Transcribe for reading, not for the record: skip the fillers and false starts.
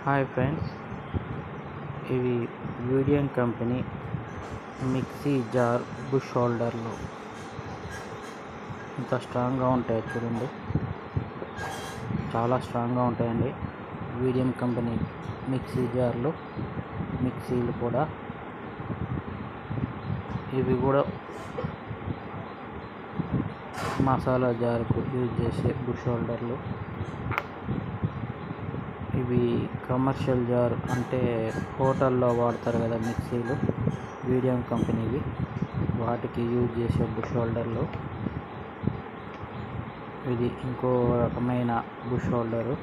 Hi friends, ఇవి వీడియన్ company mixie jar bush హోల్డర్లు. ఇంత స్ట్రాంగ్గా ఉంటాయి చూడండి, చాలా స్ట్రాంగ్గా ఉంటాయండి. వీడియన్ కంపెనీ మిక్సీ జార్లు, మిక్సీలు కూడా. ఇవి కూడా మసాలా జార్కు యూజ్ చేసే బుష్ హోల్డర్లు. ఇవి కమర్షియల్ జార్ అంటే హోటల్లో వాడతారు కదా మిక్సీలు, వీడియన్ కంపెనీవి, వాటికి యూజ్ చేసే బుష్ హోల్డర్లు. ఇది ఇంకో రకమైన బుష్ హోల్డరు.